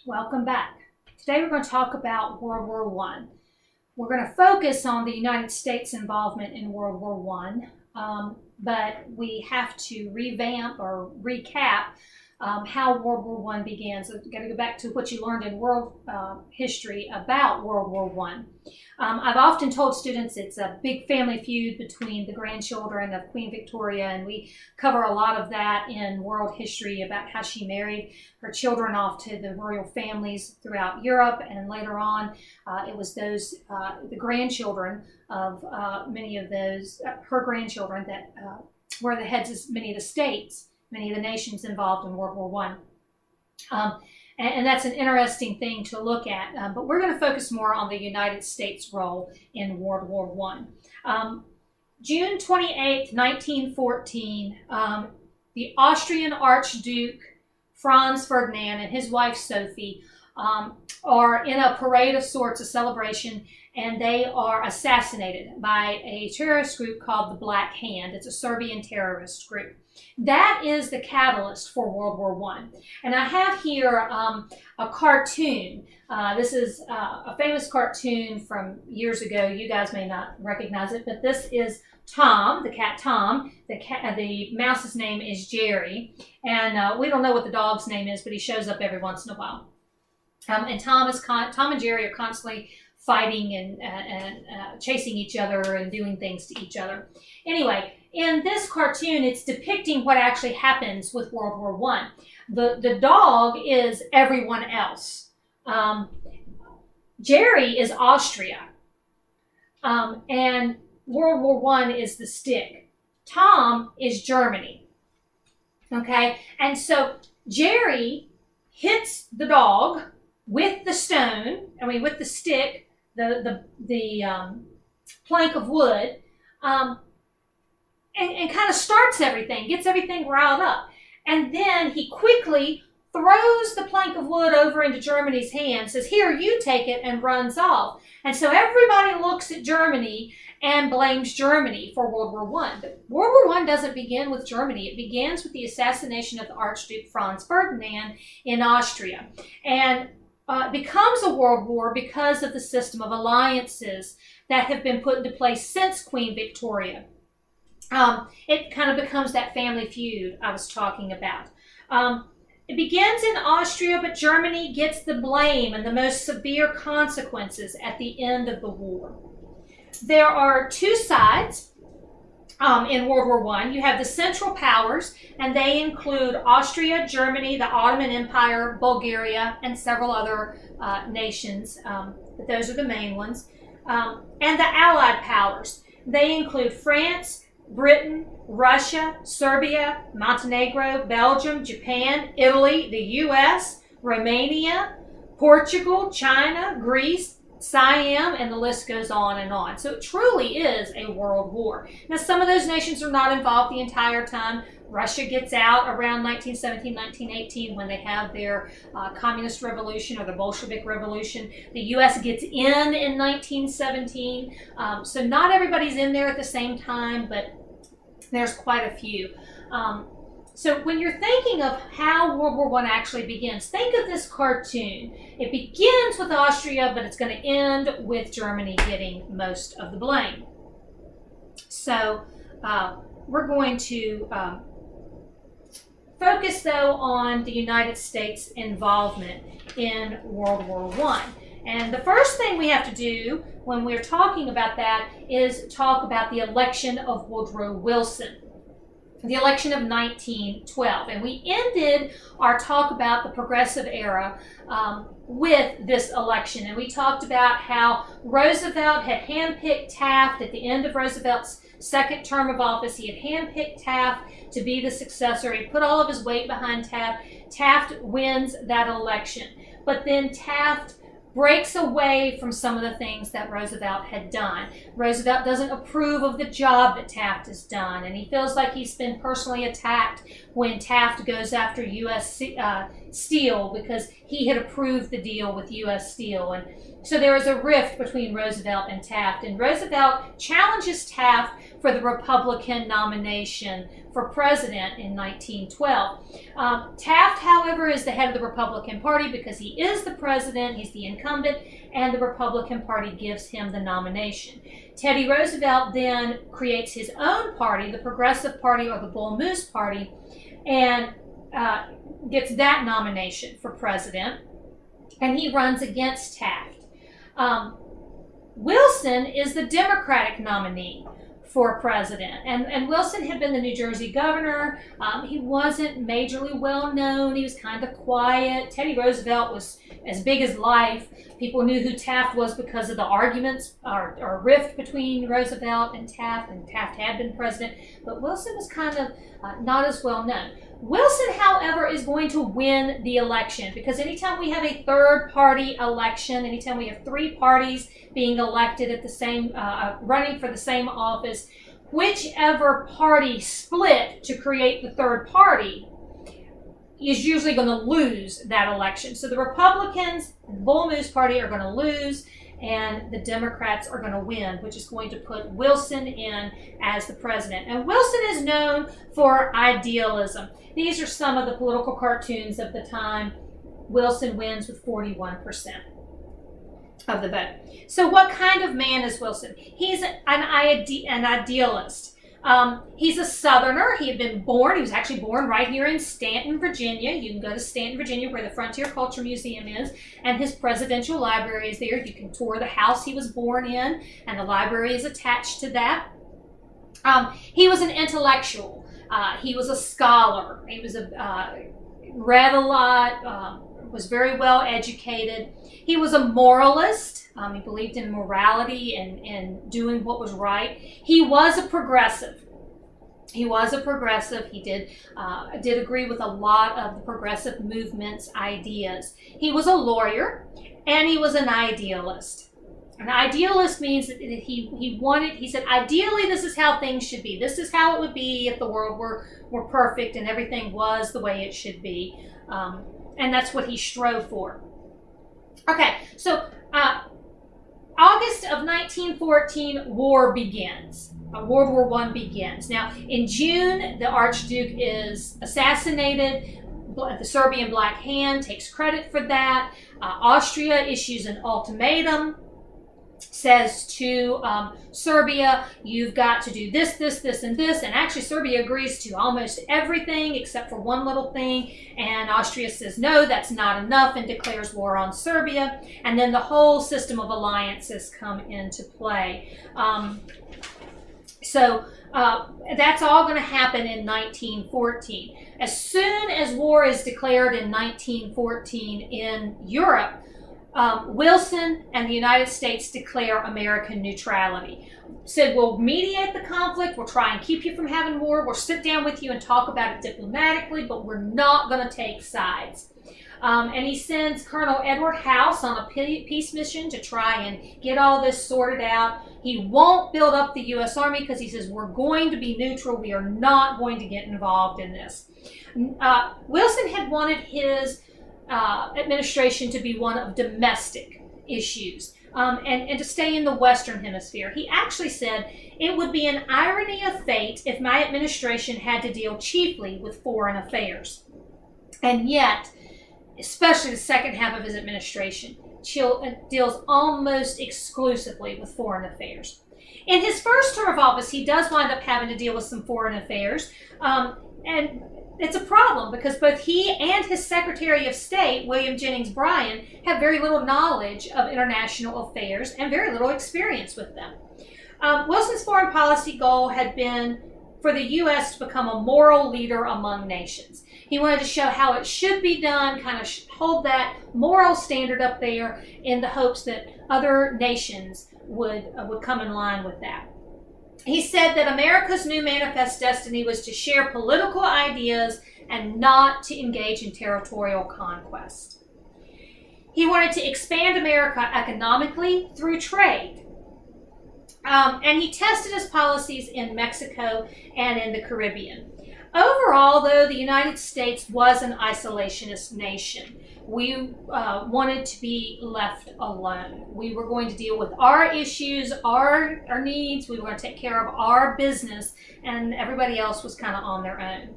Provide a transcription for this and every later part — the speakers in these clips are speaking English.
Welcome back. Today we're going to talk about World War I. We're going to focus on the United States involvement in World War I, but we have to revamp or recap how World War I began. So we've got to go back to what you learned in world history about World War I. I've often told students it's a big family feud between the grandchildren of Queen Victoria, and we cover a lot of that in world history about how she married her children off to the royal families throughout Europe, and later on it was those the grandchildren of many of those her grandchildren that were the heads of many of the states, many of the nations involved in World War I. And that's an interesting thing to look at. But we're going to focus more on the United States' role in World War I. June 28, 1914, the Austrian Archduke Franz Ferdinand and his wife Sophie are in a parade of sorts, a celebration, and they are assassinated by a terrorist group called the Black Hand. It's a Serbian terrorist group. That is the catalyst for World War I. And I have here a cartoon. This is a famous cartoon from years ago. You guys may not recognize it, but this is Tom, the cat Tom. The mouse's name is Jerry. And we don't know what the dog's name is, but he shows up every once in a while. And Tom and Jerry are constantly fighting and chasing each other and doing things to each other. Anyway, in this cartoon, it's depicting what actually happens with World War I. The dog is everyone else. Jerry is Austria. And World War I is the stick. Tom is Germany. Okay? And so Jerry hits the dog with the with the stick, the plank of wood, and kind of starts everything, gets everything riled up. And then he quickly throws the plank of wood over into Germany's hand, says, "Here, you take it," and runs off. And so everybody looks at Germany and blames Germany for World War I. But World War I doesn't begin with Germany. It begins with the assassination of the Archduke Franz Ferdinand in Austria. And it becomes a world war because of the system of alliances that have been put into place since Queen Victoria. It kind of becomes that family feud I was talking about. It begins in Austria, but Germany gets the blame and the most severe consequences at the end of the war. There are two sides in World War I. You have the Central Powers, and they include Austria, Germany, the Ottoman Empire, Bulgaria, and several other nations. But those are the main ones. And the Allied Powers. They include France, Britain, Russia, Serbia, Montenegro, Belgium, Japan, Italy, the US, Romania, Portugal, China, Greece, Siam, and the list goes on and on. So it truly is a world war. Now, some of those nations are not involved the entire time. Russia gets out around 1917, 1918 when they have their communist revolution or the Bolshevik revolution. The U.S. gets in 1917. So not everybody's in there at the same time, but there's quite a few. So when you're thinking of how World War I actually begins, think of this cartoon. It begins with Austria, but it's going to end with Germany getting most of the blame. So we're going to focus, though, on the United States' involvement in World War I. And the first thing we have to do when we're talking about that is talk about the election of Woodrow Wilson. The election of 1912. And we ended our talk about the progressive era with this election. And we talked about how Roosevelt had handpicked Taft at the end of Roosevelt's second term of office. He had handpicked Taft to be the successor. He put all of his weight behind Taft. Taft wins that election. But then Taft breaks away from some of the things that Roosevelt had done. Roosevelt doesn't approve of the job that Taft has done, and he feels like he's been personally attacked when Taft goes after U.S. Steel because he had approved the deal with U.S. Steel. And So there was a rift between Roosevelt and Taft, and Roosevelt challenges Taft for the Republican nomination for president in 1912. Taft, however, is the head of the Republican Party because he is the president, he's the incumbent, and the Republican Party gives him the nomination. Teddy Roosevelt then creates his own party, the Progressive Party or the Bull Moose Party, and gets that nomination for president, and he runs against Taft. Wilson is the Democratic nominee for president, and Wilson had been the New Jersey governor. He wasn't majorly well known. He was kind of quiet. Teddy Roosevelt was as big as life. People knew who Taft was because of the arguments or rift between Roosevelt and Taft had been president, but Wilson was kind of not as well known. Wilson, however, is going to win the election because anytime we have a third party election, anytime we have three parties being elected at the same, running for the same office, whichever party split to create the third party is usually going to lose that election. So the Republicans and the Bull Moose Party are going to lose, and the Democrats are going to win, which is going to put Wilson in as the president. And Wilson is known for idealism. These are some of the political cartoons of the time. Wilson wins with 41% of the vote. So what kind of man is Wilson? He's an idealist. He's a Southerner. He was actually born right here in Stanton, Virginia. You can go to Stanton, Virginia, where the Frontier Culture Museum is, and his presidential library is there. You can tour the house he was born in, and the library is attached to that. He was an intellectual. He was a scholar. He was read a lot, was very well educated. He was a moralist. He believed in morality and doing what was right. He was a progressive. He did agree with a lot of the progressive movement's ideas. He was a lawyer, and he was an idealist. An idealist means that he said, ideally, this is how things should be. This is how it would be if the world were perfect and everything was the way it should be. And that's what he strove for. Okay, so August of 1914, war begins. World War I begins. Now, in June, the Archduke is assassinated. The Serbian Black Hand takes credit for that. Austria issues an ultimatum, says to Serbia, you've got to do this, this, this, and this. And actually, Serbia agrees to almost everything except for one little thing. And Austria says, no, that's not enough, and declares war on Serbia. And then the whole system of alliances come into play. So that's all going to happen in 1914. As soon as war is declared in 1914 in Europe, Wilson and the United States declare American neutrality. Said, we'll mediate the conflict, we'll try and keep you from having war, we'll sit down with you and talk about it diplomatically, but we're not going to take sides. And he sends Colonel Edward House on a peace mission to try and get all this sorted out. He won't build up the U.S. Army because he says, we're going to be neutral, we are not going to get involved in this. Wilson had wanted his administration to be one of domestic issues and to stay in the Western Hemisphere. He actually said, it would be an irony of fate if my administration had to deal chiefly with foreign affairs. And yet, especially the second half of his administration, deals almost exclusively with foreign affairs. In his first term of office, he does wind up having to deal with some foreign affairs, and it's a problem because both he and his Secretary of State, William Jennings Bryan, have very little knowledge of international affairs and very little experience with them. Wilson's foreign policy goal had been for the U.S. to become a moral leader among nations. He wanted to show how it should be done, kind of hold that moral standard up there in the hopes that other nations would come in line with that. He said that America's new manifest destiny was to share political ideas and not to engage in territorial conquest. He wanted to expand America economically through trade. And he tested his policies in Mexico and in the Caribbean. Overall, though, the United States was an isolationist nation. We wanted to be left alone. We were going to deal with our issues, our needs. We were going to take care of our business, and everybody else was kind of on their own.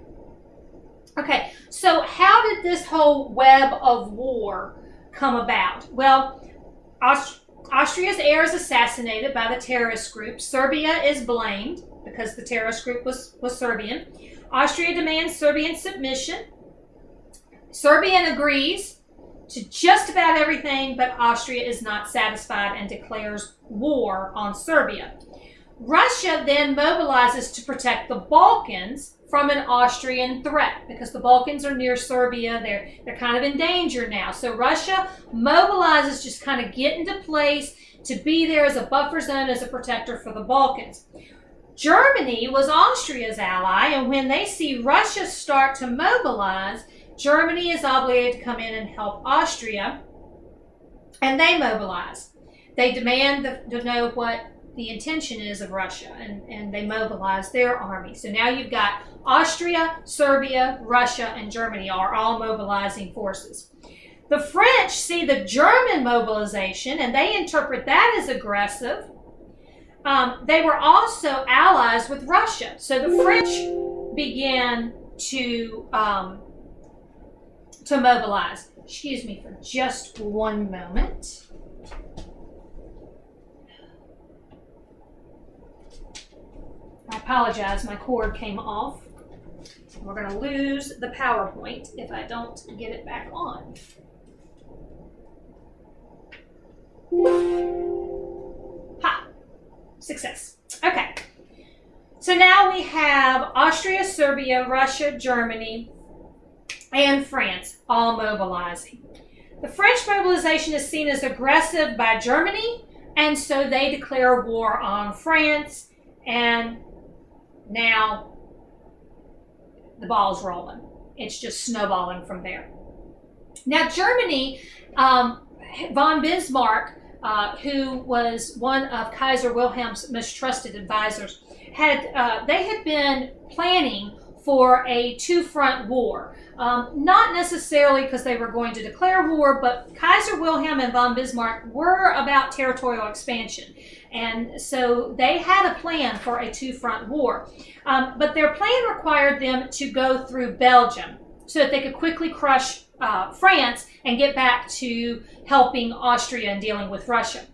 Okay, so how did this whole web of war come about? Well, Austria's heir is assassinated by the terrorist group. Serbia is blamed because the terrorist group was Serbian. Austria demands Serbian submission. Serbian agrees to just about everything, but Austria is not satisfied and declares war on Serbia. Russia then mobilizes to protect the Balkans from an Austrian threat because the Balkans are near Serbia. They're kind of in danger now. So Russia mobilizes, just kind of get into place to be there as a buffer zone, as a protector for the Balkans. Germany was Austria's ally, and when they see Russia start to mobilize, Germany is obligated to come in and help Austria, and they mobilize. They demand to know what the intention is of Russia, and they mobilize their army. So now you've got Austria, Serbia, Russia, and Germany are all mobilizing forces. The French see the German mobilization, and they interpret that as aggressive. They were also allies with Russia. So the French began to mobilize. Excuse me for just one moment. I apologize, my cord came off. We're going to lose the PowerPoint if I don't get it back on. Ha! Success. Okay. So now we have Austria, Serbia, Russia, Germany, and France all mobilizing. The French mobilization is seen as aggressive by Germany, and so they declare war on France, and now the ball's rolling. It's just snowballing from there. Now Germany, von Bismarck, who was one of Kaiser Wilhelm's most trusted advisors, they had been planning for a two-front war. Not necessarily because they were going to declare war, but Kaiser Wilhelm and von Bismarck were about territorial expansion. And so they had a plan for a two-front war. But their plan required them to go through Belgium so that they could quickly crush France and get back to helping Austria and dealing with Russia.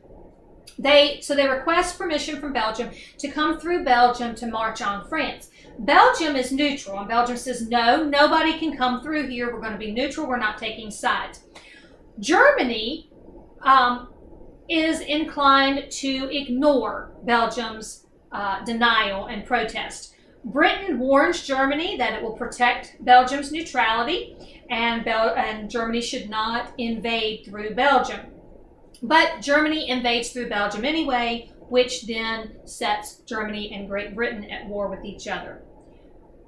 So they request permission from Belgium to come through Belgium to march on France. Belgium is neutral, and Belgium says, no, nobody can come through here. We're going to be neutral. We're not taking sides. Germany is inclined to ignore Belgium's denial and protest. Britain warns Germany that it will protect Belgium's neutrality, and Germany should not invade through Belgium. But Germany invades through Belgium anyway, which then sets Germany and Great Britain at war with each other.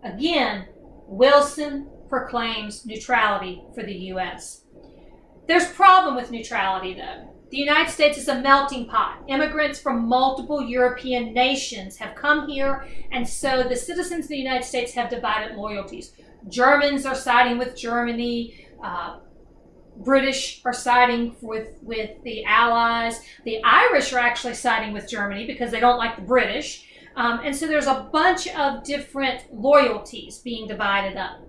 Again, Wilson proclaims neutrality for the U.S. There's a problem with neutrality, though. The United States is a melting pot. Immigrants from multiple European nations have come here, and so the citizens of the United States have divided loyalties. Germans are siding with Germany. British are siding with the Allies. The Irish are actually siding with Germany because they don't like the British. And so there's a bunch of different loyalties being divided up.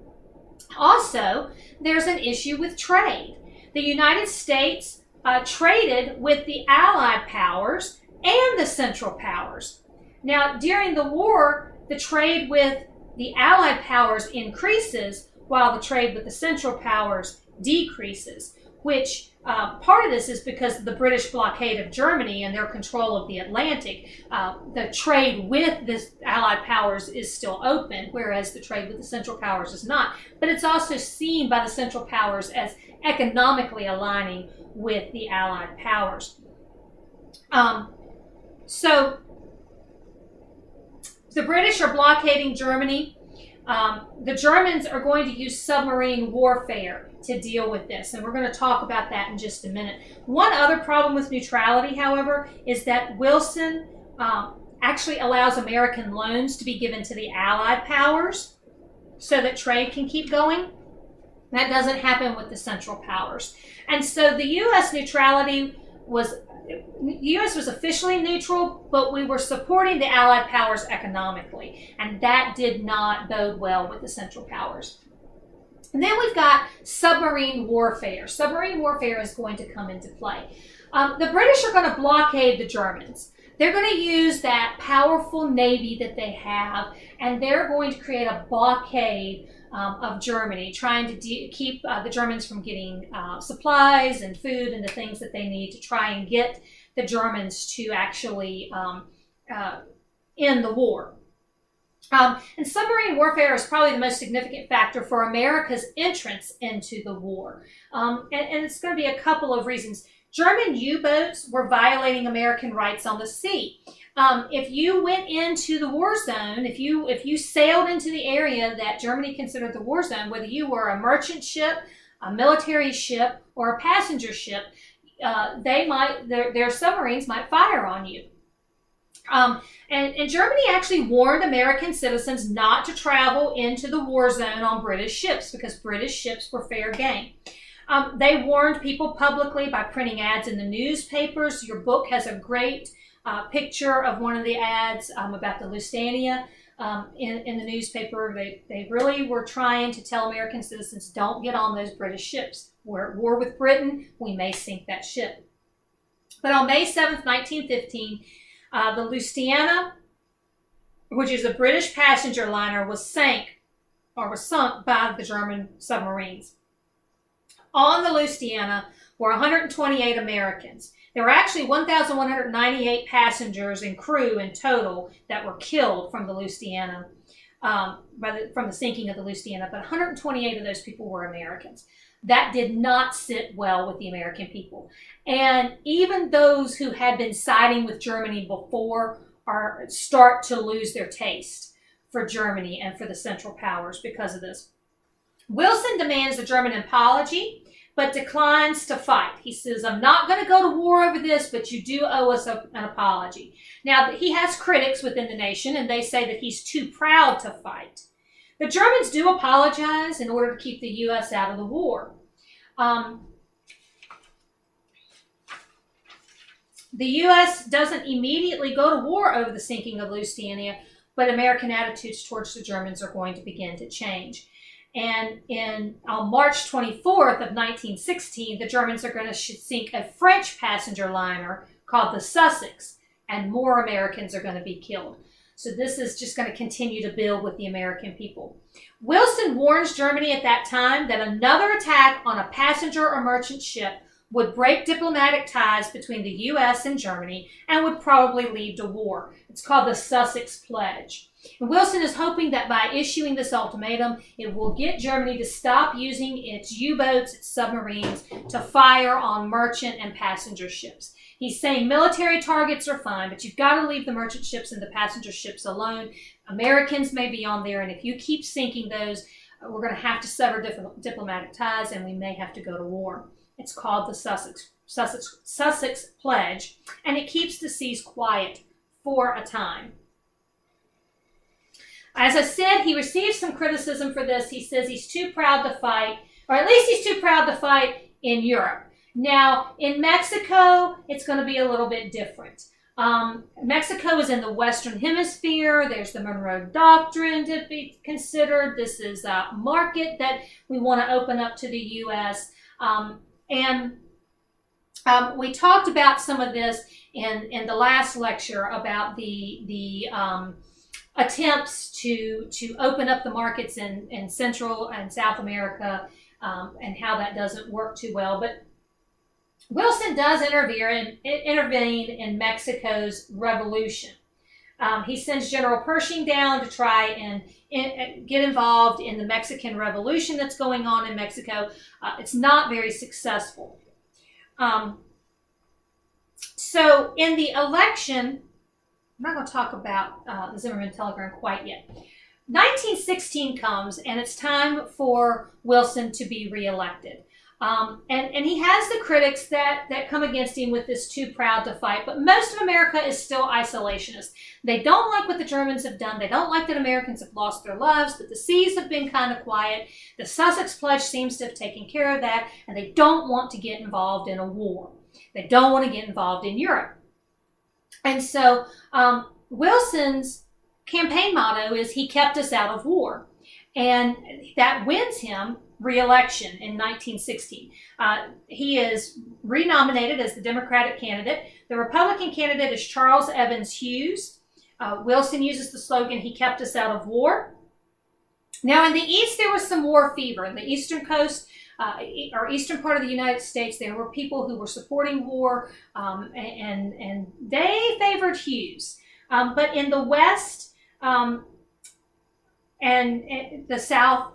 Also, there's an issue with trade. The United States traded with the Allied powers and the Central powers. Now, during the war, the trade with the Allied powers increases while the trade with the Central powers decreases, which part of this is because of the British blockade of Germany and their control of the Atlantic. The trade with the Allied powers is still open, whereas the trade with the Central powers is not. But it's also seen by the Central powers as economically aligning with the Allied powers. So the British are blockading Germany. The Germans are going to use submarine warfare to deal with this, and we're going to talk about that in just a minute. One other problem with neutrality, however, is that Wilson actually allows American loans to be given to the Allied powers. so that trade can keep going. That doesn't happen with the Central Powers. And so the U.S. neutrality was, the U.S. was officially neutral, but we were supporting the Allied powers economically. And that did not bode well with the Central Powers. And then we've got submarine warfare. Submarine warfare is going to come into play. The British are going to blockade the Germans. They're going to use that powerful navy that they have, and they're going to create a blockade of Germany, trying to keep the Germans from getting supplies and food and the things that they need to try and get the Germans to actually end the war. And submarine warfare is probably the most significant factor for America's entrance into the war. And it's going to be a couple of reasons. German U-boats were violating American rights on the sea. If you went into the war zone, if you sailed into the area that Germany considered the war zone, whether you were a merchant ship, a military ship, or a passenger ship, their submarines might fire on you. And Germany actually warned American citizens not to travel into the war zone on British ships because British ships were fair game. They warned people publicly by printing ads in the newspapers. Your book has a great picture of one of the ads about the Lusitania in the newspaper. They really were trying to tell American citizens, don't get on those British ships. We're at war with Britain. We may sink that ship. But on May 7th, 1915, the Lusitania, which is a British passenger liner, was sunk by the German submarines. On the Lusitania were 128 Americans. There were actually 1,198 passengers and crew in total that were killed from the Lusitania, from the sinking of the Lusitania, but 128 of those people were Americans. That did not sit well with the American people. And even those who had been siding with Germany before start to lose their taste for Germany and for the Central Powers because of this. Wilson demands the German apology, but declines to fight. He says, I'm not going to go to war over this, but you do owe us an apology. Now, he has critics within the nation, and they say that he's too proud to fight. The Germans do apologize in order to keep the U.S. out of the war. The U.S. doesn't immediately go to war over the sinking of Lusitania, but American attitudes towards the Germans are going to begin to change. And on March 24th of 1916, the Germans are going to sink a French passenger liner called the Sussex, and more Americans are going to be killed. So this is just going to continue to build with the American people. Wilson warns Germany at that time that another attack on a passenger or merchant ship would break diplomatic ties between the U.S. and Germany and would probably lead to war. It's called the Sussex Pledge. And Wilson is hoping that by issuing this ultimatum, it will get Germany to stop using its U-boats, its submarines, to fire on merchant and passenger ships. He's saying military targets are fine, but you've got to leave the merchant ships and the passenger ships alone. Americans may be on there, and if you keep sinking those, we're going to have to sever diplomatic ties, and we may have to go to war. It's called the Sussex Pledge, and it keeps the seas quiet for a time. As I said, he received some criticism for this. He says he's too proud to fight, or at least he's too proud to fight in Europe. Now, in Mexico, it's going to be a little bit different. Mexico is in the Western Hemisphere. There's the Monroe Doctrine to be considered. This is a market that we want to open up to the U.S. We talked about some of this in the last lecture about the attempts to open up the markets in Central and South America and how that doesn't work too well. But Wilson does intervene in Mexico's revolution. He sends General Pershing down to try and get involved in the Mexican Revolution that's going on in Mexico. It's not very successful. So in the election, I'm not going to talk about the Zimmerman telegram quite yet. 1916 comes, and it's time for Wilson to be reelected. And he has the critics that come against him with this too proud to fight. But most of America is still isolationist. They don't like what the Germans have done. They don't like that Americans have lost their lives, that the seas have been kind of quiet. The Sussex Pledge seems to have taken care of that, and they don't want to get involved in a war. They don't want to get involved in Europe. And so Wilson's campaign motto is, "He kept us out of war." And that wins him re-election in 1916. He is renominated as the Democratic candidate. The Republican candidate is Charles Evans Hughes. Wilson uses the slogan, "He kept us out of war." Now, in the East, there was some war fever. In the eastern coast, or eastern part of the United States, there were people who were supporting war, and they favored Hughes. But in the West, and the South,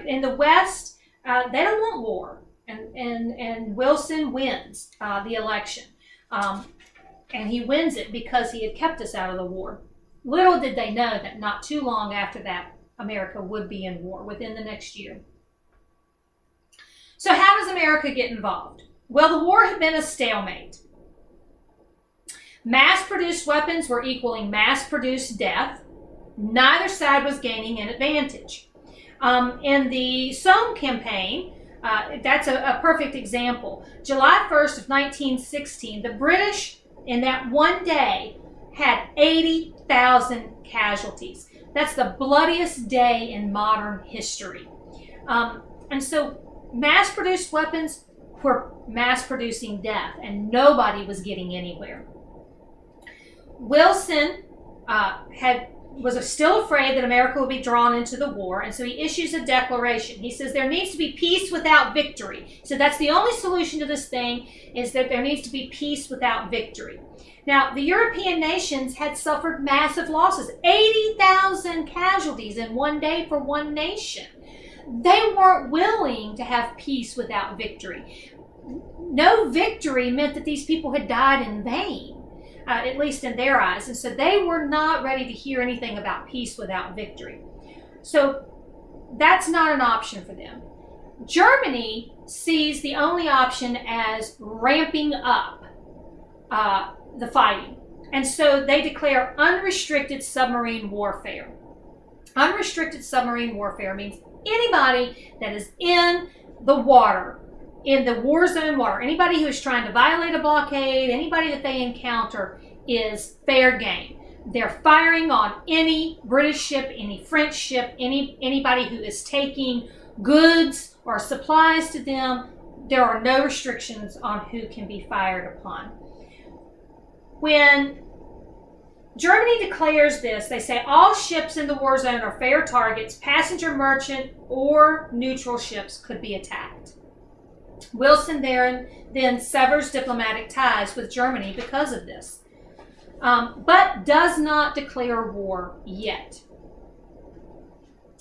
in the West, they don't want war, and Wilson wins the election, and he wins it because he had kept us out of the war. Little did they know that not too long after that, America would be in war within the next year. So how does America get involved? Well, the war had been a stalemate. Mass-produced weapons were equaling mass-produced death. Neither side was gaining an advantage. In the Somme campaign, that's a perfect example. July 1st of 1916, the British, in that one day, had 80,000 casualties. That's the bloodiest day in modern history. And so mass-produced weapons were mass-producing death, and nobody was getting anywhere. Wilson was still afraid that America would be drawn into the war, and so he issues a declaration. He says there needs to be peace without victory. So that's the only solution to this thing, is that there needs to be peace without victory. Now, the European nations had suffered massive losses, 80,000 casualties in one day for one nation. They weren't willing to have peace without victory. No victory meant that these people had died in vain. At least in their eyes. And so they were not ready to hear anything about peace without victory. So that's not an option for them. Germany sees the only option as ramping up the fighting. And so they declare unrestricted submarine warfare. Unrestricted submarine warfare means anybody that is in the water, in the war zone water, anybody who is trying to violate a blockade, anybody that they encounter, is fair game. They're firing on any British ship, any French ship, anybody who is taking goods or supplies to them. There are no restrictions on who can be fired upon. When Germany declares this, they say all ships in the war zone are fair targets. Passenger, merchant, or neutral ships could be attacked. Wilson then severs diplomatic ties with Germany because of this, but does not declare war yet.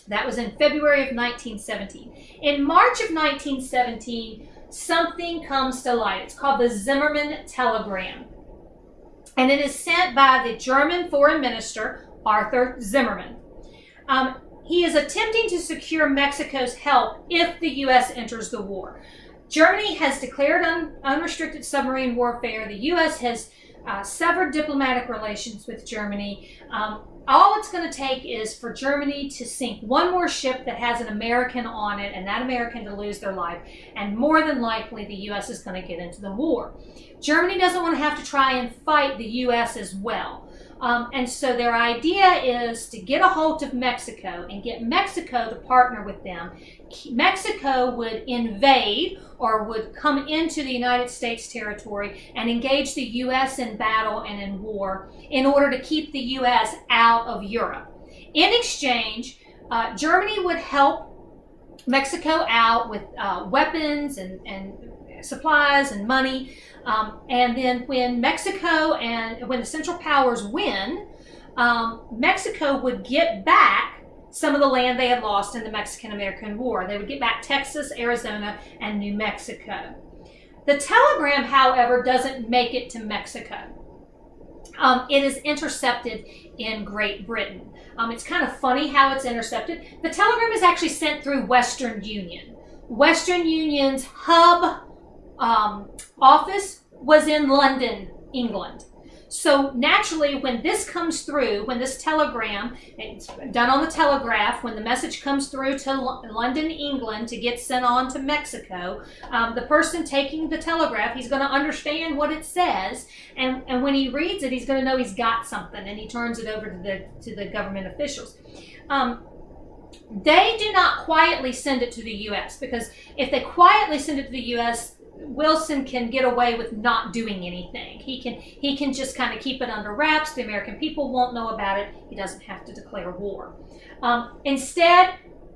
That was in February of 1917. In March of 1917, something comes to light. It's called the Zimmermann Telegram, and it is sent by the German Foreign Minister, Arthur Zimmermann. He is attempting to secure Mexico's help if the U.S. enters the war. Germany has declared unrestricted submarine warfare. The U.S. has severed diplomatic relations with Germany. All it's going to take is for Germany to sink one more ship that has an American on it, and that American to lose their life. And more than likely, the U.S. is going to get into the war. Germany doesn't want to have to try and fight the U.S. as well. And so their idea is to get a hold of Mexico and get Mexico to partner with them. Mexico would invade or would come into the United States territory and engage the U.S. in battle and in war in order to keep the U.S. out of Europe. In exchange, Germany would help Mexico out with weapons and supplies and money. And then when Mexico and when the Central Powers win, Mexico would get back some of the land they had lost in the Mexican-American War. They would get back Texas, Arizona, and New Mexico. The telegram, however, doesn't make it to Mexico. It is intercepted in Great Britain. It's kind of funny how it's intercepted. The telegram is actually sent through Western Union. Western Union's hub office was in London, England. So naturally, when this comes through, when this telegram, it's done on the telegraph, when the message comes through to London, England to get sent on to Mexico, the person taking the telegraph, he's going to understand what it says. And when he reads it, he's going to know he's got something, and he turns it over to the government officials. They do not quietly send it to the U.S. because if they quietly send it to the U.S., Wilson can get away with not doing anything. He can just kind of keep it under wraps. The American people won't know about it. He doesn't have to declare war. Instead,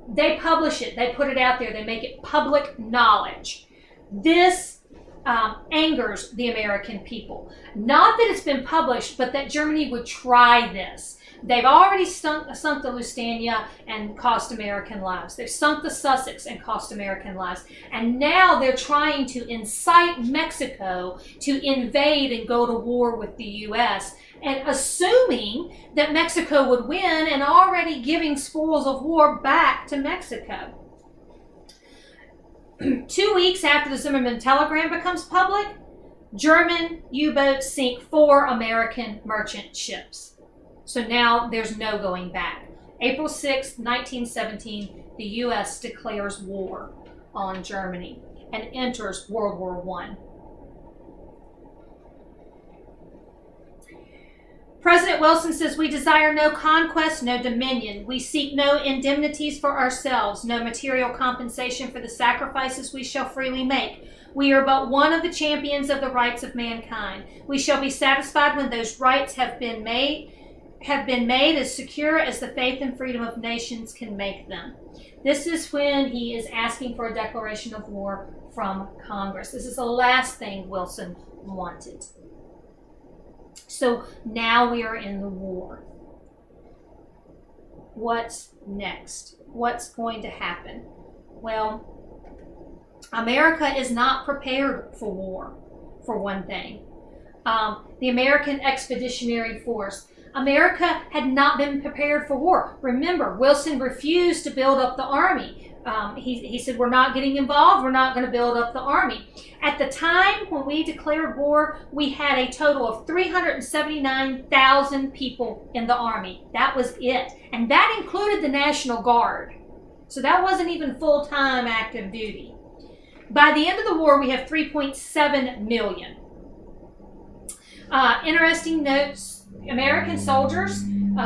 they publish it. They put it out there. They make it public knowledge. This angers the American people. Not that it's been published, but that Germany would try this. They've already sunk the Lusitania and cost American lives. They've sunk the Sussex and cost American lives. And now they're trying to incite Mexico to invade and go to war with the U.S., and assuming that Mexico would win and already giving spoils of war back to Mexico. 2 weeks after the Zimmermann telegram becomes public, German U-boats sink 4 American merchant ships. So now there's no going back. April 6, 1917, the U.S. declares war on Germany and enters World War I. President Wilson says, "We desire no conquest, no dominion. We seek no indemnities for ourselves, no material compensation for the sacrifices we shall freely make. We are but one of the champions of the rights of mankind. We shall be satisfied when those rights have been made as secure as the faith and freedom of nations can make them." This is when he is asking for a declaration of war from Congress. This is the last thing Wilson wanted. So now we are in the war. What's next? What's going to happen? Well, America is not prepared for war, for one thing. The American Expeditionary Force. America had not been prepared for war. Remember, Wilson refused to build up the army. He said, we're not getting involved. We're not going to build up the army. At the time when we declared war, we had a total of 379,000 people in the army. That was it. And that included the National Guard. So that wasn't even full-time active duty. By the end of the war, we have 3.7 million. Interesting notes, American soldiers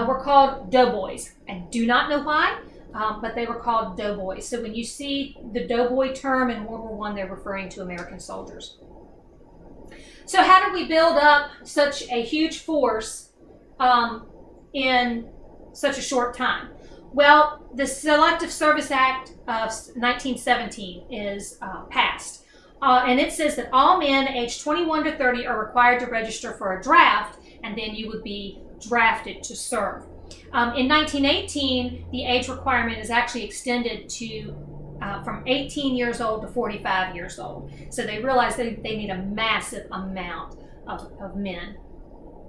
were called doughboys. I do not know why, but they were called doughboys. So when you see the doughboy term in World War I, they're referring to American soldiers. So how did we build up such a huge force in such a short time? Well, the Selective Service Act of 1917 is passed. And it says that all men aged 21 to 30 are required to register for a draft, and then you would be drafted to serve. In 1918, the age requirement is actually extended to from 18 years old to 45 years old. So they realize they need a massive amount of men.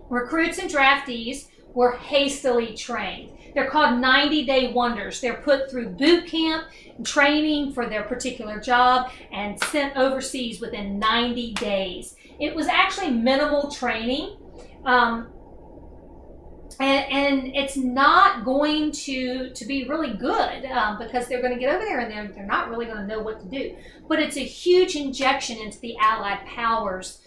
Recruits and draftees were hastily trained. They're called 90-day wonders. They're put through boot camp, training for their particular job, and sent overseas within 90 days. It was actually minimal training, and it's not going to be really good because they're going to get over there and they're not really going to know what to do. But it's a huge injection into the Allied powers'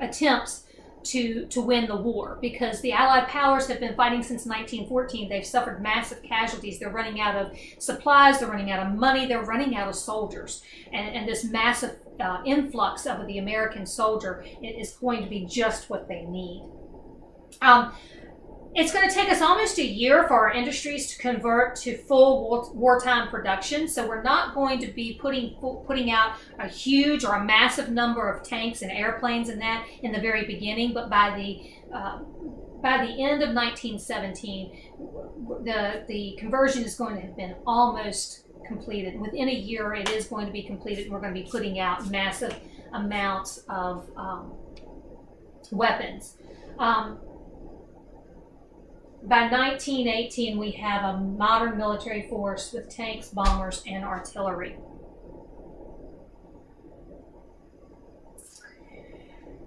attempts to win the war, because the Allied powers have been fighting since 1914. They've suffered massive casualties. They're running out of supplies. They're running out of money. They're running out of soldiers. And this massive influx of the American soldier is going to be just what they need. It's going to take us almost a year for our industries to convert to full wartime production. So we're not going to be putting out a huge or a massive number of tanks and airplanes and that in the very beginning. But by the end of 1917, the conversion is going to have been almost completed. Within a year, it is going to be completed, and we're going to be putting out massive amounts of by 1918, we have a modern military force with tanks, bombers, and artillery.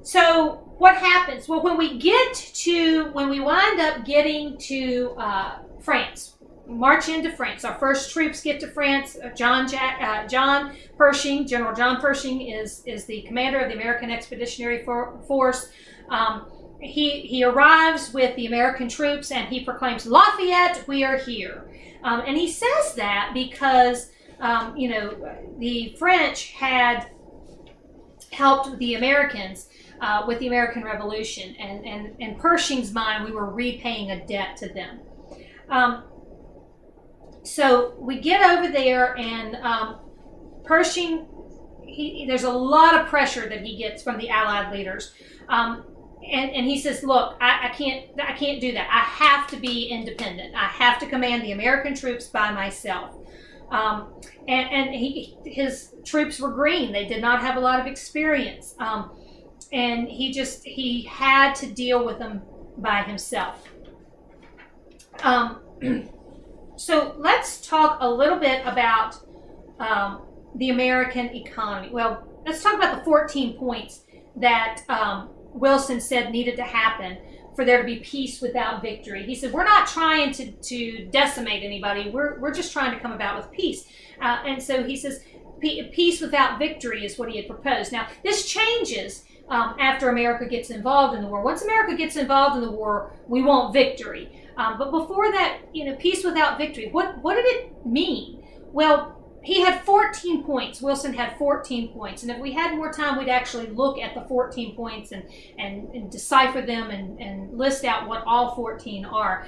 So what happens? Well, when we wind up getting to France, march into France. Our first troops get to France. John Pershing, General John Pershing, is the commander of the American Expeditionary Force. He arrives with the American troops and he proclaims, "Lafayette, we are here." And he says that because the French had helped the Americans with the American Revolution, and in Pershing's mind, we were repaying a debt to them. So we get over there, and Pershing, there's a lot of pressure that he gets from the Allied leaders, and he says, "Look, I can't do that. I have to be independent. I have to command the American troops by myself." And his troops were green; they did not have a lot of experience, and he had to deal with them by himself. So let's talk a little bit about the American economy. Well, let's talk about the 14 points that Wilson said needed to happen for there to be peace without victory. He said, we're not trying to decimate anybody. We're just trying to come about with peace. And so he says, peace without victory is what he had proposed. Now, this changes after America gets involved in the war. Once America gets involved in the war, we want victory. But before that, peace without victory, what did it mean? Well, he had 14 points. Wilson had 14 points. And if we had more time, we'd actually look at the 14 points and decipher them and list out what all 14 are.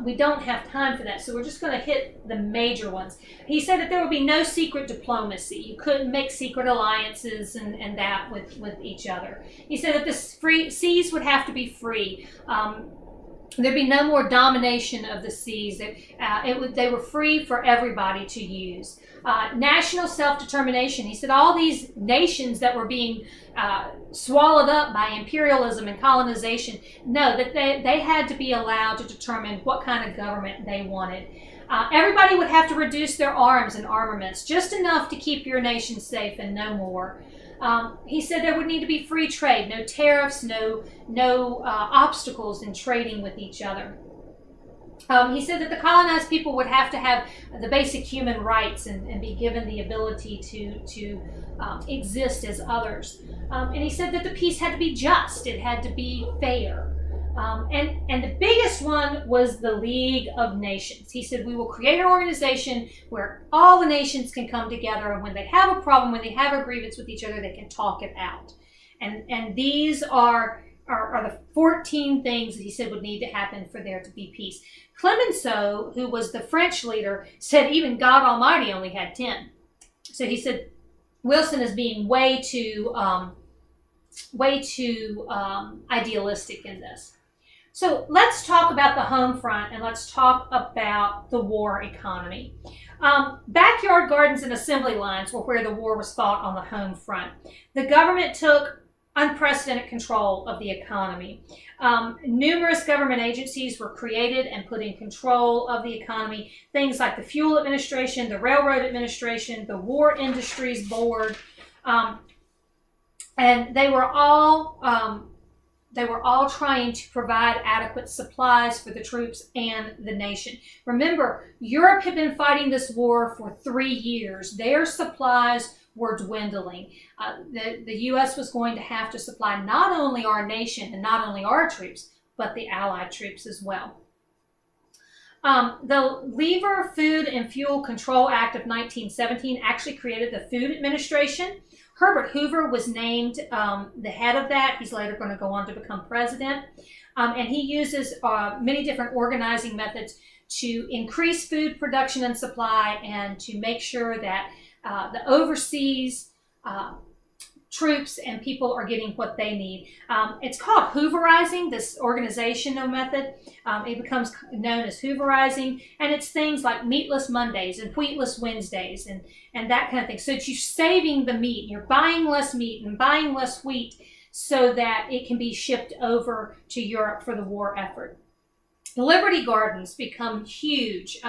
We don't have time for that, so we're just going to hit the major ones. He said that there would be no secret diplomacy. You couldn't make secret alliances and that with each other. He said that the seas would have to be free. There'd be no more domination of the seas. They were free for everybody to use. National self-determination. He said all these nations that were being swallowed up by imperialism and colonization, that they had to be allowed to determine what kind of government they wanted. Everybody would have to reduce their arms and armaments, just enough to keep your nation safe and no more. He said there would need to be free trade, no tariffs, no obstacles in trading with each other. He said that the colonized people would have to have the basic human rights and be given the ability to exist as others. And he said that the peace had to be just, it had to be fair. And the biggest one was the League of Nations. He said, we will create an organization where all the nations can come together, and when they have a problem, when they have a grievance with each other, they can talk it out. And these are the 14 things that he said would need to happen for there to be peace. Clemenceau, who was the French leader, said even God Almighty only had 10. So he said Wilson is being way too idealistic in this. So let's talk about the home front, and let's talk about the war economy. Backyard gardens and assembly lines were where the war was fought on the home front. The government took unprecedented control of the economy. Numerous government agencies were created and put in control of the economy. Things like the Fuel Administration, the Railroad Administration, the War Industries Board, and they were all trying to provide adequate supplies for the troops and the nation. Remember, Europe had been fighting this war for 3 years. Their supplies were dwindling. The U.S. was going to have to supply not only our nation and not only our troops, but the Allied troops as well. The Lever Food and Fuel Control Act of 1917 actually created the Food Administration. Herbert Hoover was named the head of that. He's later going to go on to become president. And he uses many different organizing methods to increase food production and supply, and to make sure that the overseas troops and people are getting what they need. It's called Hooverizing, this organizational method. It becomes known as Hooverizing, and it's things like meatless Mondays and wheatless Wednesdays and that kind of thing. So that you're saving the meat, you're buying less meat and buying less wheat so that it can be shipped over to Europe for the war effort. Liberty gardens become huge.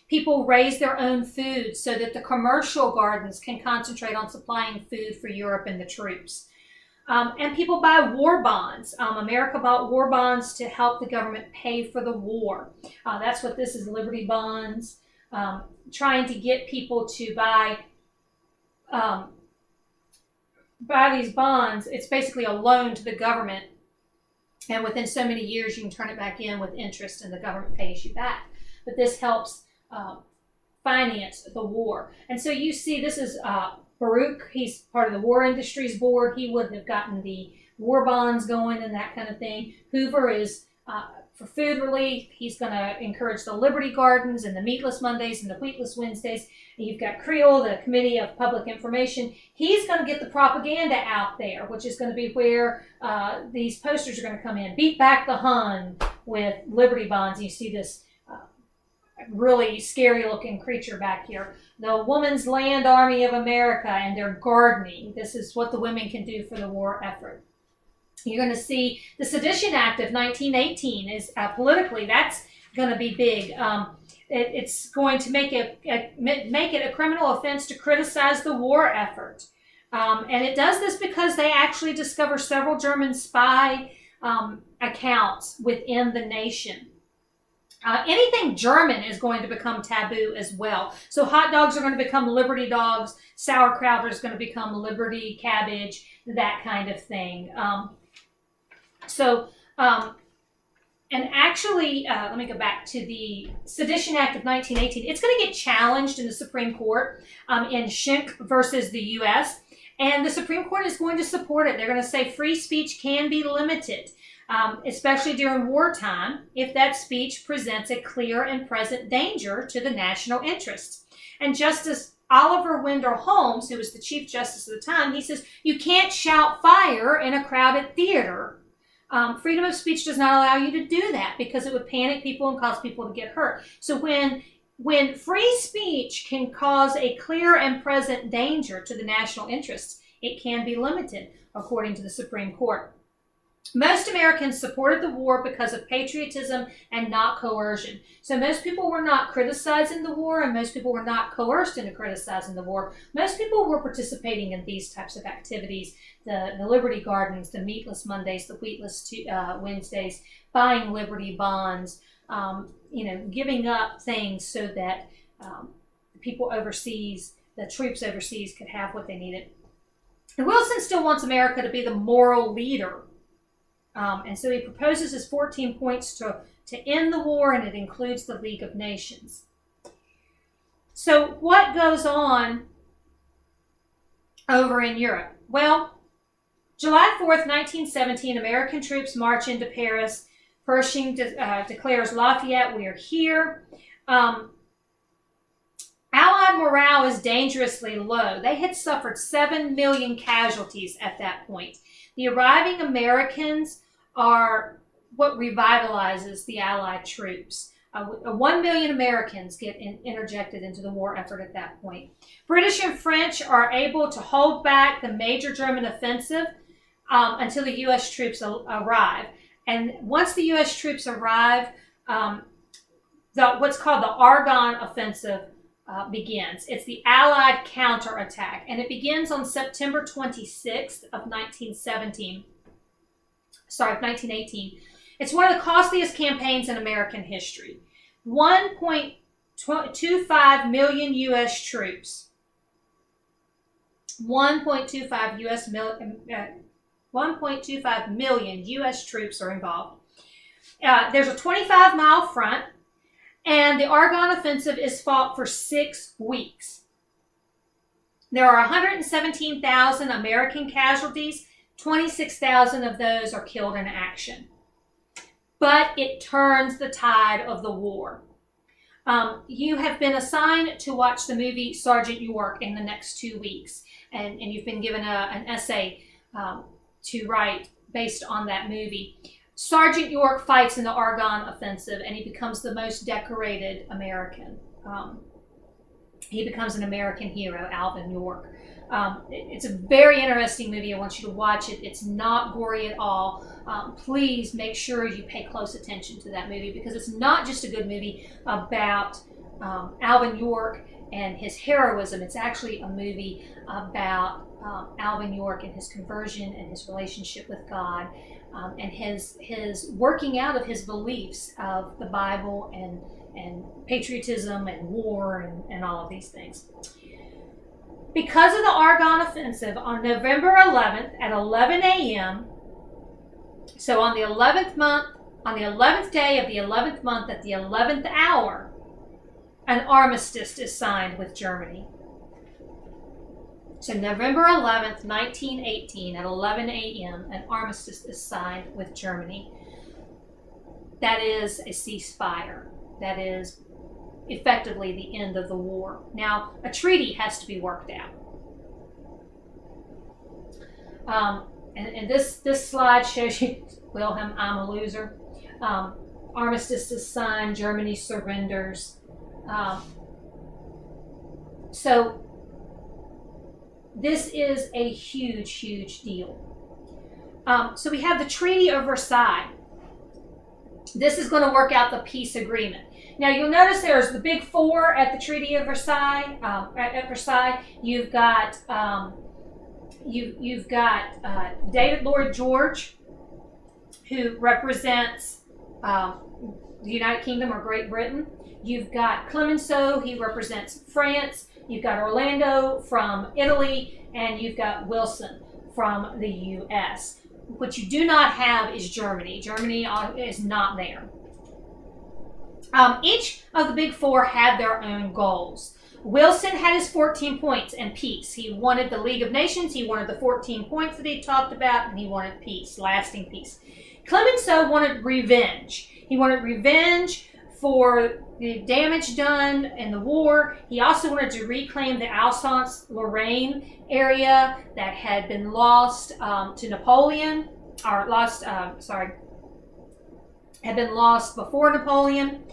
People raise their own food so that the commercial gardens can concentrate on supplying food for Europe and the troops. And people buy war bonds. America bought war bonds to help the government pay for the war. That's what this is, Liberty bonds, trying to get people to buy these bonds. It's basically a loan to the government. And within so many years, you can turn it back in with interest and the government pays you back. But this helps finance the war. And so you see, this is Baruch. He's part of the War Industries Board. He wouldn't have gotten the war bonds going and that kind of thing. Hoover is for food relief. He's going to encourage the Liberty Gardens and the Meatless Mondays and the Wheatless Wednesdays. And you've got Creel, the Committee of Public Information. He's going to get the propaganda out there, which is going to be where these posters are going to come in. Beat back the Hun with Liberty bonds. You see this really scary looking creature back here. The Woman's Land Army of America and their gardening. This is what the women can do for the war effort. You're going to see the Sedition Act of 1918 is politically, that's going to be big. It's going to make it a criminal offense to criticize the war effort. And it does this because they actually discover several German spy accounts within the nation. Anything German is going to become taboo as well. So hot dogs are going to become Liberty dogs. Sauerkraut is going to become Liberty cabbage, that kind of thing. And actually, let me go back to the Sedition Act of 1918. It's going to get challenged in the Supreme Court in Schenck versus the U.S., and the Supreme Court is going to support it. They're going to say free speech can be limited, especially during wartime, if that speech presents a clear and present danger to the national interests. And Justice Oliver Wendell Holmes, who was the Chief Justice at the time, he says, you can't shout fire in a crowded theater. Freedom of speech does not allow you to do that because it would panic people and cause people to get hurt. So when free speech can cause a clear and present danger to the national interests, it can be limited, according to the Supreme Court. Most Americans supported the war because of patriotism and not coercion. So most people were not criticizing the war, and most people were not coerced into criticizing the war. Most people were participating in these types of activities, the Liberty Gardens, the Meatless Mondays, the Wheatless Wednesdays, buying Liberty bonds, giving up things so that the people overseas, the troops overseas, could have what they needed. And Wilson still wants America to be the moral leader. And so he proposes his 14 points to end the war, and it includes the League of Nations. So what goes on over in Europe? Well, July 4th, 1917, American troops march into Paris. Pershing declares, Lafayette, we are here. Allied morale is dangerously low. They had suffered 7 million casualties at that point. The arriving Americans are what revitalizes the Allied troops. 1 million Americans get interjected into the war effort at that point. British and French are able to hold back the major German offensive until the U.S. troops arrive. And once the U.S. troops arrive, what's called the Argonne Offensive begins. It's the Allied counterattack, and it begins on September 26th of 1918. It's one of the costliest campaigns in American history. 1.25 million U.S. troops. 1.25 million U.S. troops are involved. There's a 25-mile front, and the Argonne Offensive is fought for 6 weeks. There are 117,000 American casualties. 26,000 of those are killed in action. But it turns the tide of the war. You have been assigned to watch the movie Sergeant York in the next 2 weeks. And you've been given an essay to write based on that movie. Sergeant York fights in the Argonne Offensive, and he becomes the most decorated American. he becomes an American hero, Alvin York. It's a very interesting movie. I want you to watch it. It's not gory at all. Please make sure you pay close attention to that movie, because it's not just a good movie about Alvin York and his heroism. It's actually a movie about Alvin York and his conversion and his relationship with God, and his working out of his beliefs of the Bible and patriotism and war and all of these things. Because of the Argonne Offensive, on November 11th at 11 a.m., so on the 11th day of the 11th month at the 11th hour, an armistice is signed with Germany. So November 11th, 1918, at 11 a.m., an armistice is signed with Germany. That is a ceasefire. That is effectively the end of the war. Now, a treaty has to be worked out. And this slide shows you, Wilhelm, I'm a loser. Armistice is signed, Germany surrenders. So this is a huge, huge deal. So we have the Treaty of Versailles. This is going to work out the peace agreement. Now you'll notice there's the big four at the Treaty of Versailles. At Versailles, you've got David Lloyd George, who represents the United Kingdom or Great Britain. You've got Clemenceau, he represents France. You've got Orlando from Italy, and you've got Wilson from the U.S. What you do not have is Germany. Germany is not there. Each of the big four had their own goals. Wilson had his 14 points and peace. He wanted the League of Nations, he wanted the 14 points that he talked about, and he wanted peace, lasting peace. Clemenceau wanted revenge. He wanted revenge for the damage done in the war. He also wanted to reclaim the Alsace-Lorraine area that had been lost to Napoleon, or had been lost before Napoleon.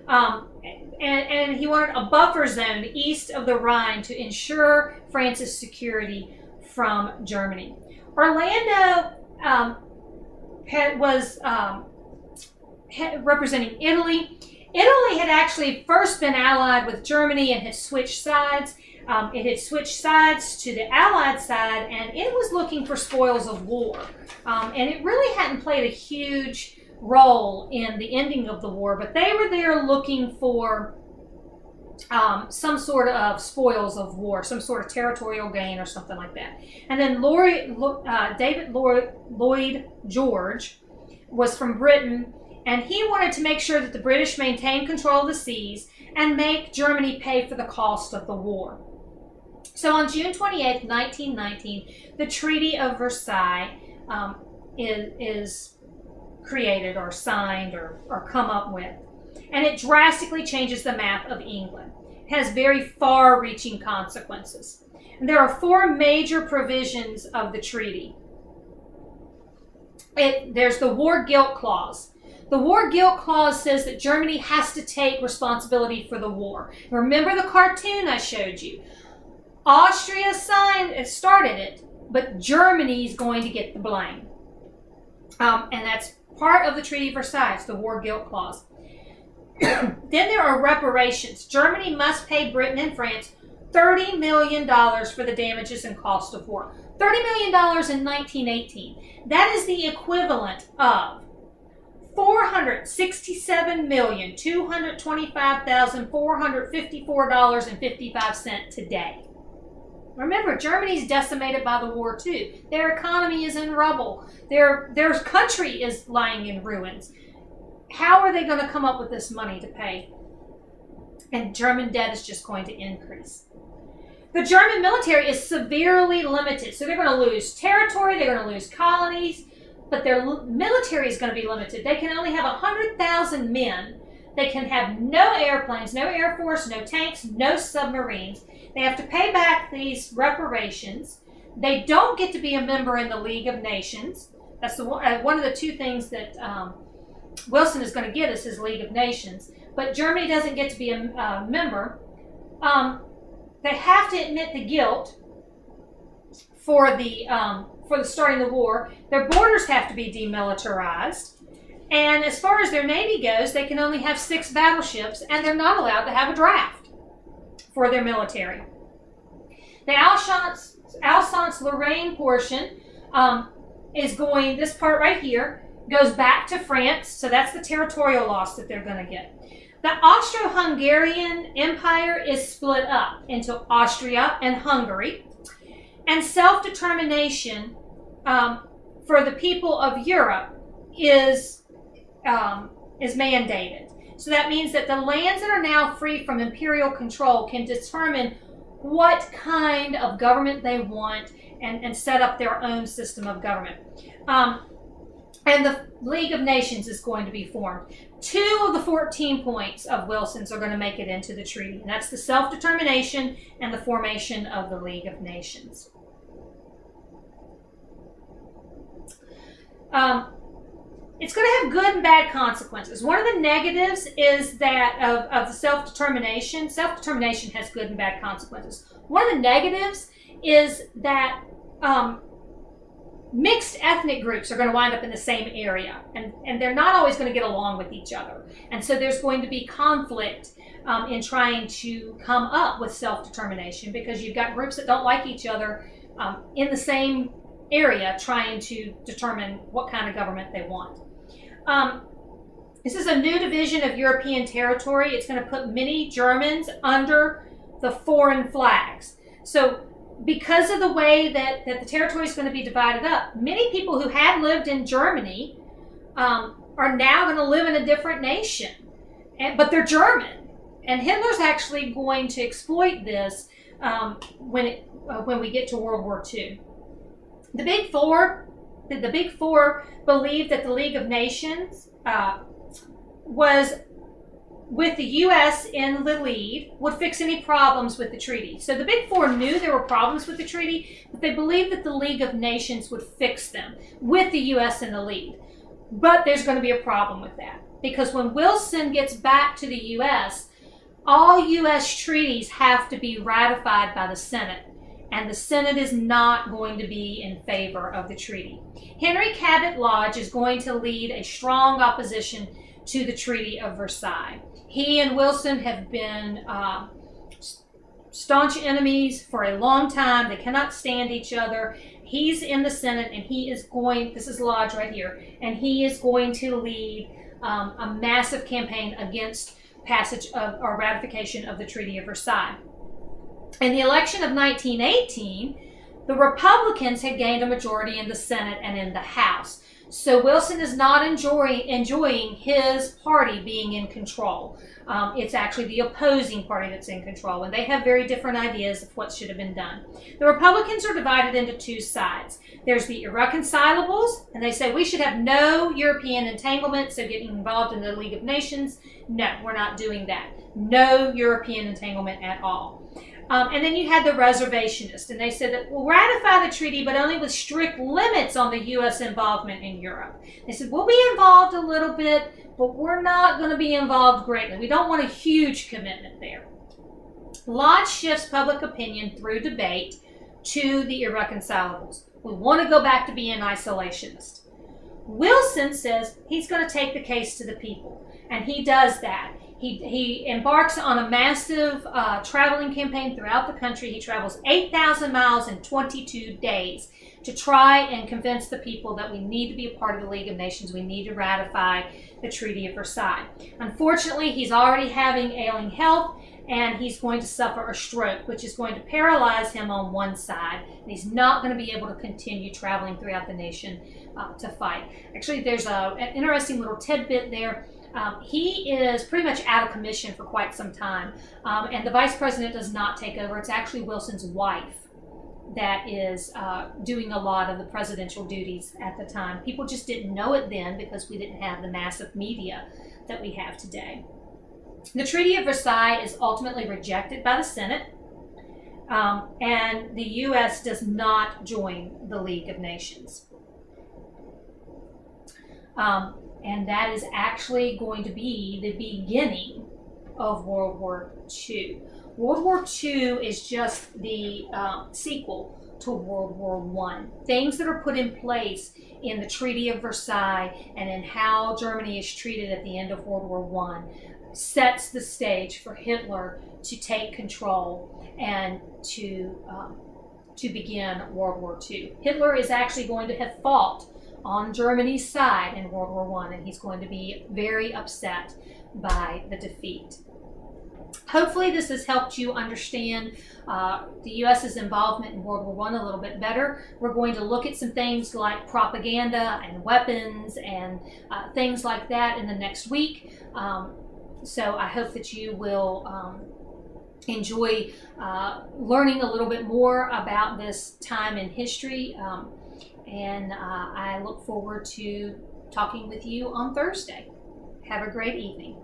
And he wanted a buffer zone east of the Rhine to ensure France's security from Germany. Orlando was representing Italy. Italy had actually first been allied with Germany and had switched sides. It had switched sides to the Allied side, and it was looking for spoils of war. And it really hadn't played a huge role in the ending of the war, but they were there looking for some sort of spoils of war, some sort of territorial gain or something like that. And then David Lloyd George was from Britain, and he wanted to make sure that the British maintained control of the seas and make Germany pay for the cost of the war. So on June 28, 1919, the Treaty of Versailles is created or signed or come up with. And it drastically changes the map of England. It has very far-reaching consequences. And there are four major provisions of the treaty. There's the War Guilt Clause. The War Guilt Clause says that Germany has to take responsibility for the war. Remember the cartoon I showed you? Austria started it, but Germany's going to get the blame. And that's part of the Treaty of Versailles, the War Guilt Clause. Then there are reparations. Germany must pay Britain and France $30 million for the damages and cost of war. $30 million in 1918. That is the equivalent of $467,225,454.55 today. Remember, Germany's decimated by the war too. Their economy is in rubble. Their country is lying in ruins. How are they going to come up with this money to pay? And German debt is just going to increase. The German military is severely limited. So they're going to lose territory, they're going to lose colonies, but their military is going to be limited. They can only have 100,000 men. They can have no airplanes, no air force, no tanks, no submarines. They have to pay back these reparations. They don't get to be a member in the League of Nations. That's one of the two things that Wilson is going to get us, his League of Nations. But Germany doesn't get to be a member. they have to admit the guilt for the starting the war. Their borders have to be demilitarized. And as far as their Navy goes, they can only have 6 battleships, and they're not allowed to have a draft for their military. The Alsace-Lorraine portion is going, this part right here, goes back to France, so that's the territorial loss that they're going to get. The Austro-Hungarian Empire is split up into Austria and Hungary, and self-determination for the people of Europe is mandated. So that means that the lands that are now free from imperial control can determine what kind of government they want and set up their own system of government. And the League of Nations is going to be formed. 2 of the 14 points of Wilson's are going to make it into the treaty, and that's the self-determination and the formation of the League of Nations. It's going to have good and bad consequences. One of the negatives is that of the self-determination has good and bad consequences. One of the negatives is that mixed ethnic groups are going to wind up in the same area, and they're not always going to get along with each other. And so there's going to be conflict in trying to come up with self-determination, because you've got groups that don't like each other in the same area trying to determine what kind of government they want. This is a new division of European territory. It's going to put many Germans under the foreign flags. So because of the way that the territory is going to be divided up, many people who had lived in Germany are now going to live in a different nation, but they're German. And Hitler's actually going to exploit this when we get to World War II. The Big Four believed that the League of Nations was, with the U.S. in the lead, would fix any problems with the treaty. So the Big Four knew there were problems with the treaty, but they believed that the League of Nations would fix them with the U.S. in the lead. But there's going to be a problem with that, because when Wilson gets back to the U.S., all U.S. treaties have to be ratified by the Senate, and the Senate is not going to be in favor of the treaty. Henry Cabot Lodge is going to lead a strong opposition to the Treaty of Versailles. He and Wilson have been staunch enemies for a long time. They cannot stand each other. He's in the Senate, and he is going, this is Lodge right here, and he is going to lead a massive campaign against passage of or ratification of the Treaty of Versailles. In the election of 1918, the Republicans had gained a majority in the Senate and in the House. So Wilson is not enjoying his party being in control. It's actually the opposing party that's in control, and they have very different ideas of what should have been done. The Republicans are divided into 2 sides. There's the irreconcilables, and they say we should have no European entanglement, so getting involved in the League of Nations, no, we're not doing that. No European entanglement at all. And then you had the reservationists, and they said that we'll ratify the treaty, but only with strict limits on the U.S. involvement in Europe. They said we'll be involved a little bit, but we're not going to be involved greatly. We don't want a huge commitment there. Lodge shifts public opinion through debate to the irreconcilables. We want to go back to being isolationist. Wilson says he's going to take the case to the people, and he does that. He embarks on a massive traveling campaign throughout the country. He travels 8,000 miles in 22 days to try and convince the people that we need to be a part of the League of Nations. We need to ratify the Treaty of Versailles. Unfortunately, he's already having ailing health, and he's going to suffer a stroke, which is going to paralyze him on one side. And he's not going to be able to continue traveling throughout the nation to fight. Actually, there's an interesting little tidbit there. He is pretty much out of commission for quite some time, and the vice president does not take over. It's actually Wilson's wife that is doing a lot of the presidential duties at the time. People just didn't know it then because we didn't have the massive media that we have today. The Treaty of Versailles is ultimately rejected by the Senate, and the U.S. does not join the League of Nations. And that is actually going to be the beginning of World War II. World War II is just the sequel to World War I. Things that are put in place in the Treaty of Versailles and in how Germany is treated at the end of World War I sets the stage for Hitler to take control and to begin World War II. Hitler is actually going to have fought on Germany's side in World War I, and he's going to be very upset by the defeat. Hopefully this has helped you understand the U.S.'s involvement in World War I a little bit better. We're going to look at some things like propaganda and weapons and things like that in the next week. So I hope that you will enjoy learning a little bit more about this time in history. And I look forward to talking with you on Thursday. Have a great evening.